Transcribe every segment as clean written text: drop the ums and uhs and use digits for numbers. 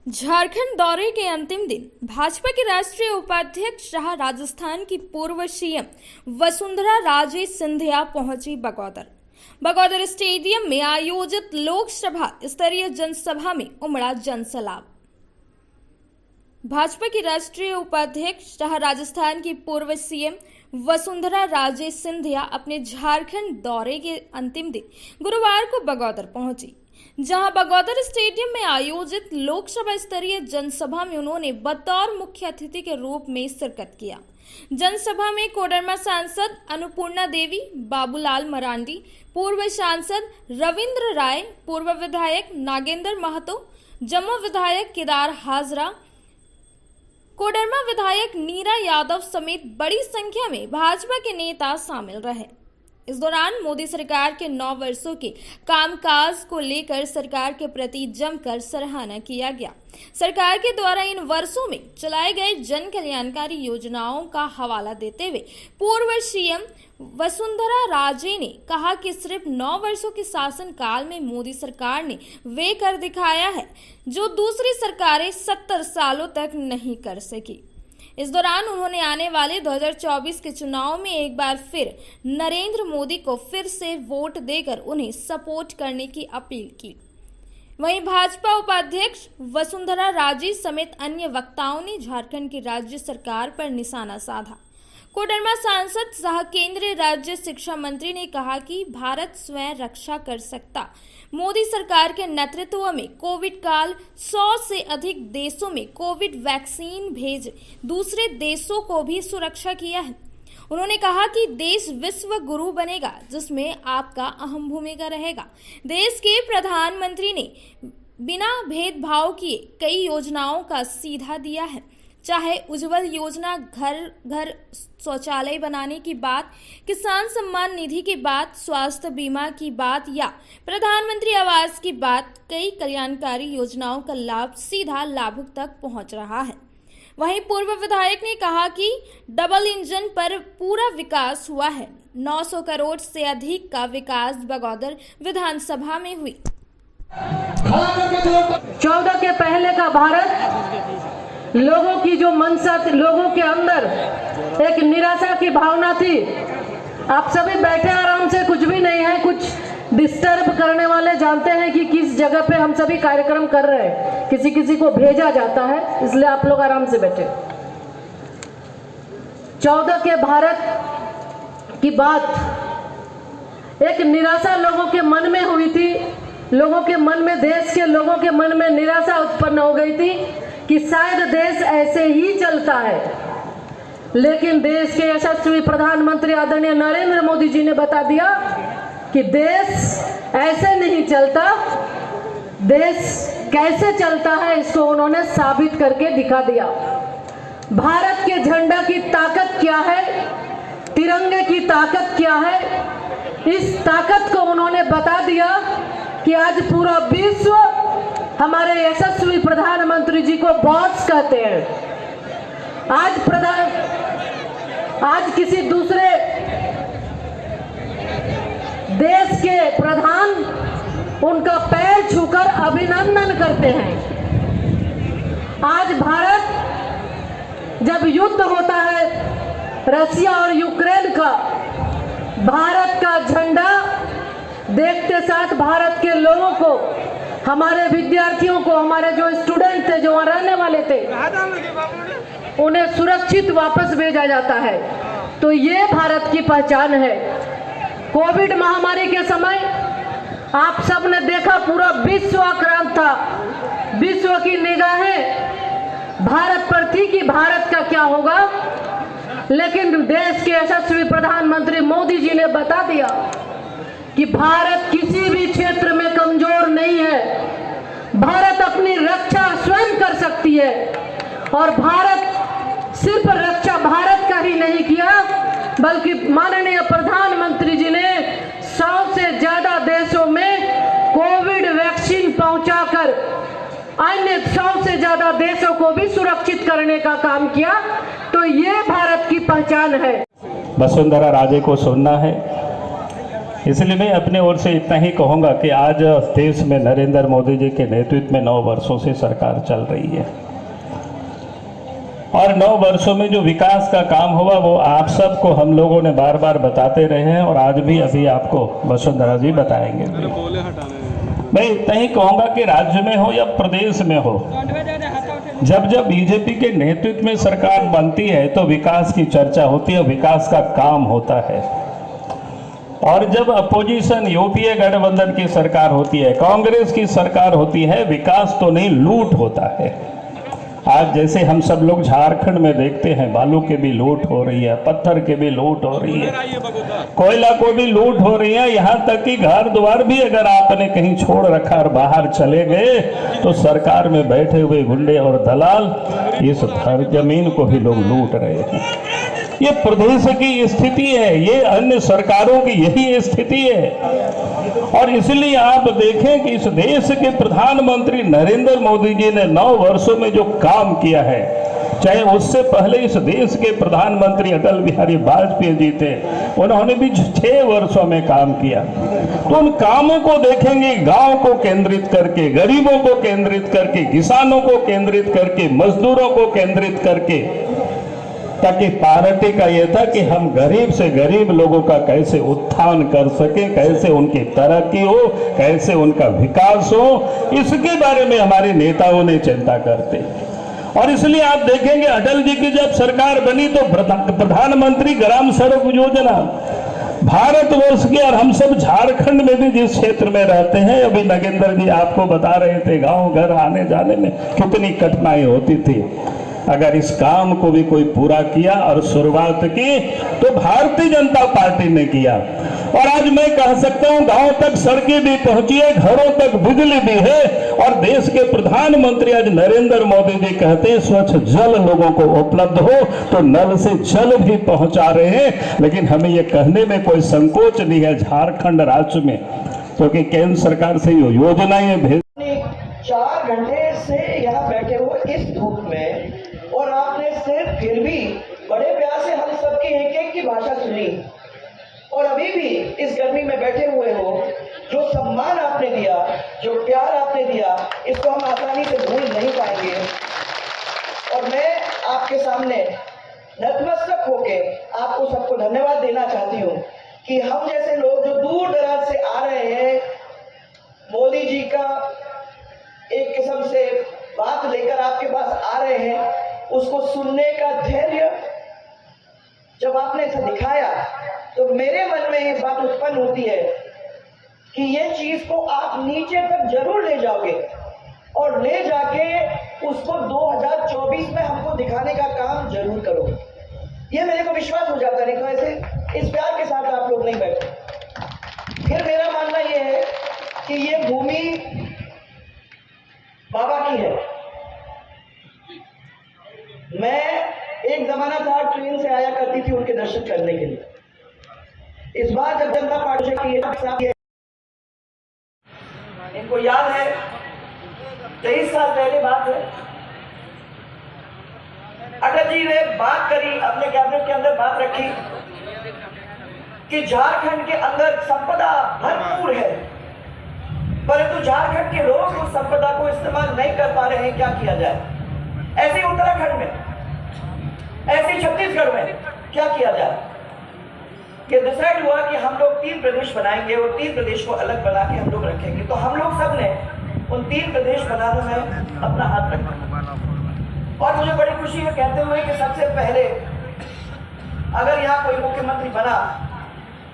झारखंड दौरे के अंतिम दिन भाजपा के राष्ट्रीय उपाध्यक्ष शाह राजस्थान की पूर्व सीएम वसुंधरा राजे सिंधिया पहुंची बगौदर स्टेडियम में आयोजित लोकसभा स्तरीय जनसभा में उमड़ा जनसैलाब। भाजपा की राष्ट्रीय उपाध्यक्ष शाह राजस्थान की पूर्व सीएम वसुंधरा राजे सिंधिया अपने झारखंड दौरे के अंतिम दिन गुरुवार को बगौदर पहुंची, जहां बगौदर स्टेडियम में आयोजित लोकसभा स्तरीय जनसभा में उन्होंने बतौर मुख्य अतिथि के रूप में शिरकत किया। जनसभा में कोडरमा सांसद अन्नपूर्णा देवी, बाबूलाल मरांडी, पूर्व सांसद रविंद्र राय, पूर्व विधायक नागेंद्र महतो, जम्मू विधायक केदार हाजरा, कोडरमा विधायक नीरा यादव समेत बड़ी संख्या में भाजपा के नेता शामिल रहे। इस दौरान मोदी सरकार के 9 वर्षों के कामकाज को लेकर सरकार के प्रति जमकर सराहना किया गया। सरकार के द्वारा इन वर्षों में चलाए गए जन कल्याणकारी योजनाओं का हवाला देते हुए पूर्व सीएम वसुंधरा राजे ने कहा कि सिर्फ 9 वर्षों के शासन काल में मोदी सरकार ने वे कर दिखाया है जो दूसरी सरकारें 70 सालों तक नहीं कर सकी। इस दौरान उन्होंने आने वाले 2024 के चुनाव में एक बार फिर नरेंद्र मोदी को फिर से वोट देकर उन्हें सपोर्ट करने की अपील की। वहीं भाजपा उपाध्यक्ष वसुंधरा राजे समेत अन्य वक्ताओं ने झारखंड की राज्य सरकार पर निशाना साधा। कोडरमा सांसद सह केंद्रीय राज्य शिक्षा मंत्री ने कहा कि भारत स्वयं रक्षा कर सकता। मोदी सरकार के नेतृत्व में कोविड काल 100 से अधिक देशों में कोविड वैक्सीन भेज दूसरे देशों को भी सुरक्षा किया है। उन्होंने कहा कि देश विश्व गुरु बनेगा जिसमें आपका अहम भूमिका रहेगा। देश के प्रधानमंत्री ने बिना भेदभाव किए कई योजनाओं का सीधा दिया है, चाहे उज्जवल योजना, घर घर शौचालय बनाने की बात, किसान सम्मान निधि की बात, स्वास्थ्य बीमा की बात या प्रधानमंत्री आवास की बात। कई कल्याणकारी योजनाओं का लाभ सीधा लाभुक तक पहुंच रहा है। वहीं पूर्व विधायक ने कहा कि डबल इंजन पर पूरा विकास हुआ है। 900 करोड़ से अधिक का विकास बगौदर विधानसभा में हुई। 14 के पहले का भारत, लोगों की जो मनसा थी, लोगों के अंदर एक निराशा की भावना थी। आप सभी बैठे आराम से, कुछ भी नहीं है, कुछ डिस्टर्ब करने वाले जानते हैं कि किस जगह पे हम सभी कार्यक्रम कर रहे हैं, किसी किसी को भेजा जाता है, इसलिए आप लोग आराम से बैठे। 14 के भारत की बात, एक निराशा लोगों के मन में हुई थी। लोगों के मन में, देश के लोगों के मन में निराशा उत्पन्न हो गई थी कि शायद देश ऐसे ही चलता है। लेकिन देश के यशस्वी प्रधानमंत्री आदरणीय नरेंद्र मोदी जी ने बता दिया कि देश ऐसे नहीं चलता। देश कैसे चलता है इसको उन्होंने साबित करके दिखा दिया। भारत के झंडा की ताकत क्या है, तिरंगे की ताकत क्या है, इस ताकत को उन्होंने बता दिया कि आज पूरा विश्व हमारे यशस्वी प्रधानमंत्री जी को बॉस कहते हैं। आज किसी दूसरे देश के प्रधान उनका पैर छूकर अभिनंदन करते हैं। आज भारत, जब युद्ध होता है रशिया और यूक्रेन का, भारत का झंडा देखते साथ भारत के लोगों को, हमारे विद्यार्थियों को, हमारे जो स्टूडेंट थे, जो वहां रहने वाले थे, उन्हें सुरक्षित वापस भेजा जाता है। तो ये भारत की पहचान है। कोविड महामारी के समय आप सब ने देखा, पूरा विश्व आक्रांत था। विश्व की निगाहें भारत पर थी कि भारत का क्या होगा। लेकिन देश के यशस्वी प्रधानमंत्री मोदी जी ने बता दिया कि भारत किसी भी क्षेत्र में कमजोर नहीं है। भारत अपनी रक्षा स्वयं कर सकती है। और भारत सिर्फ रक्षा भारत का ही नहीं किया, बल्कि माननीय प्रधानमंत्री जी ने 100 से ज्यादा देशों में कोविड वैक्सीन पहुंचाकर अन्य 100 से ज्यादा देशों को भी सुरक्षित करने का काम किया। तो ये भारत की पहचान है। वसुंधरा राजे को सुनना है। इसलिए मैं अपने ओर से इतना ही कहूँगा कि आज देश में नरेंद्र मोदी जी के नेतृत्व में 9 वर्षों से सरकार चल रही है और 9 वर्षों में जो विकास का काम हुआ वो आप सबको हम लोगों ने बार बार बताते रहे हैं और आज भी अभी आपको वसुंधरा जी बताएंगे। मैं इतना ही कहूँगा कि राज्य में हो या प्रदेश में हो, जब जब बीजेपी के नेतृत्व में सरकार बनती है तो विकास की चर्चा होती है, विकास का काम होता है। और जब अपोजिशन यूपीए गठबंधन की सरकार होती है, कांग्रेस की सरकार होती है, विकास तो नहीं लूट होता है। आज जैसे हम सब लोग झारखंड में देखते हैं, बालू के भी लूट हो रही है, पत्थर के भी लूट हो रही है, कोयला को भी लूट हो रही है, यहाँ तक कि घर द्वार भी अगर आपने कहीं छोड़ रखा और बाहर चले गए तो सरकार में बैठे हुए गुंडे और दलाल इस जमीन को भी लोग लूट रहे हैं। ये प्रदेश की स्थिति है, ये अन्य सरकारों की यही स्थिति है। और इसलिए आप देखें कि इस देश के प्रधानमंत्री नरेंद्र मोदी जी ने 9 वर्षों में जो काम किया है, चाहे उससे पहले इस देश के प्रधानमंत्री अटल बिहारी वाजपेयी जी थे, उन्होंने भी 6 वर्षों में काम किया। तो उन कामों को देखेंगे, गांव को केंद्रित करके, गरीबों को केंद्रित करके, किसानों को केंद्रित करके, मजदूरों को केंद्रित करके, ताकि पार्टी का यह था कि हम गरीब से गरीब लोगों का कैसे उत्थान कर सके, कैसे उनकी तरक्की हो, कैसे उनका विकास हो, इसके बारे में हमारे नेताओं ने चिंता करते। और इसलिए आप देखेंगे अटल जी की जब सरकार बनी तो प्रधानमंत्री ग्राम सड़क योजना भारतवर्ष के, और हम सब झारखंड में भी जिस क्षेत्र में रहते हैं, अभी नगेंद्र जी आपको बता रहे थे गांव घर आने जाने में कितनी कठिनाई होती थी। अगर इस काम को भी कोई पूरा किया और शुरुआत की तो भारतीय जनता पार्टी ने किया। और आज मैं कह सकता हूं गांव तक सड़कें भी पहुंची है, घरों तक बिजली भी है, और देश के प्रधानमंत्री आज नरेंद्र मोदी जी कहते हैं स्वच्छ जल लोगों को उपलब्ध हो, तो नल से जल भी पहुंचा रहे हैं। लेकिन हमें यह कहने में कोई संकोच नहीं है झारखंड राज्य में, क्योंकि केंद्र सरकार से योजनाएं भेज 4 घंटे से यहाँ बैठे हुए इस धूप में, और आपने सिर्फ फिर भी बड़े प्यार से हम सबकी एक की भाषा सुनी, और अभी भी इस गर्मी में बैठे हुए हो। जो सम्मान आपने दिया, जो प्यार आपने दिया, इसको हम आसानी से भूल नहीं पाएंगे। और मैं आपके सामने नतमस्तक होके आपको सबको धन्यवाद देना चाहती हूँ कि हम जैसे लोग जो दूर दराज से आ रहे हैं, मोदी जी का एक किस्म से बात लेकर आपके पास आ रहे हैं, उसको सुनने का धैर्य जब आपने ऐसा दिखाया तो मेरे मन में एक बात उत्पन्न होती है कि ये चीज को आप नीचे तक जरूर ले जाओगे, और ले जाके उसको 2024 में हमको दिखाने का काम जरूर करोगे। ये मेरे को विश्वास हो जाता, नहीं तो ऐसे इस प्यार के साथ आप लोग नहीं बैठते। फिर मेरा मानना यह है कि ये भूमि बाबा की है। मैं एक जमाना था ट्रेन से आया करती थी उनके दर्शन करने के लिए। इस बार जब जनता पार्टी की इनको याद है 23 साल पहले बात है, अटल जी ने बात करी, अपने कैबिनेट के अंदर बात रखी कि झारखंड के अंदर संपदा भरपूर है, परंतु झारखंड के लोग उस संपदा को इस्तेमाल नहीं कर पा रहे हैं, क्या किया जाए। ऐसे उत्तराखंड में, ऐसे छत्तीसगढ़ में क्या किया जाए। ये डिसाइड हुआ कि हम लोग 3 प्रदेश बनाएंगे और 3 प्रदेश को अलग बना के हम लोग रखेंगे। तो हम लोग सब ने उन 3 प्रदेश बनाने में अपना हाथ रखा। और मुझे बड़ी खुशी है कहते हुए कि सबसे पहले अगर यहाँ कोई मुख्यमंत्री बना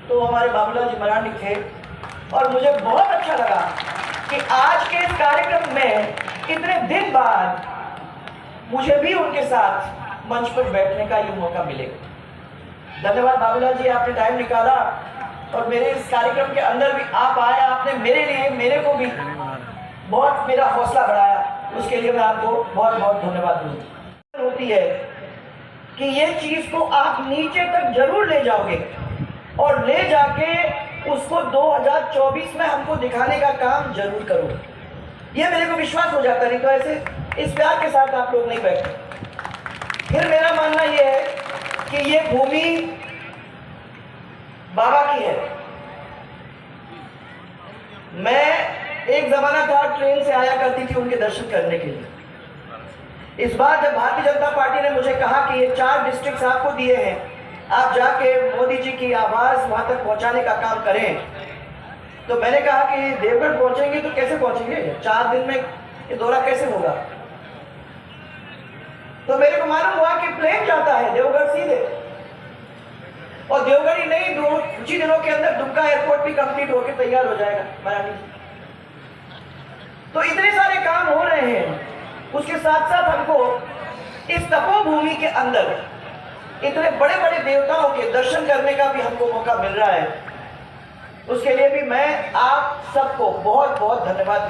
तो हमारे बाबूलाल जी मरांडी थे। और मुझे बहुत अच्छा लगा कि आज के इस कार्यक्रम में इतने दिन बाद मुझे भी उनके साथ मंच पर बैठने का ये मौका मिलेगा। धन्यवाद बाबूलाल जी, आपने टाइम निकाला और मेरे इस कार्यक्रम के अंदर भी आप आए, आपने मेरे लिए, मेरे को भी बहुत मेरा हौसला बढ़ाया, उसके लिए मैं आपको बहुत बहुत धन्यवाद दूँ। होती है कि ये चीज को आप नीचे तक जरूर ले जाओगे, और ले जाके उसको 2024 में हमको दिखाने का काम जरूर करोगे। ये मेरे को विश्वास हो जाता, नहीं तो ऐसे इस प्यार के साथ आप लोग नहीं बैठते। फिर मेरा मानना यह है कि ये भूमि बाबा की है। मैं एक जमाना था ट्रेन से आया करती थी उनके दर्शन करने के लिए। इस बार जब भारतीय जनता पार्टी ने मुझे कहा कि ये 4 डिस्ट्रिक्ट आपको दिए हैं, आप जाके मोदी जी की आवाज वहां तक पहुंचाने का काम करें, तो मैंने कहा कि देवगढ़ पहुंचेंगे तो कैसे पहुंचेंगे, 4 दिन में ये दौरा कैसे होगा। तो मेरे को मालूम हुआ कि प्लेन जाता है देवगढ़ सीधे, और देवगढ़ ही नहीं, कुछ ही दिनों के अंदर दुमका एयरपोर्ट भी कंप्लीट होकर तैयार हो जाएगा मराठी। तो इतने सारे काम हो रहे हैं। उसके साथ साथ हमको इस तपोभूमि के अंदर इतने बड़े बड़े देवताओं के दर्शन करने का भी हमको मौका मिल रहा है। उसके लिए भी मैं आप सबको बहुत बहुत धन्यवाद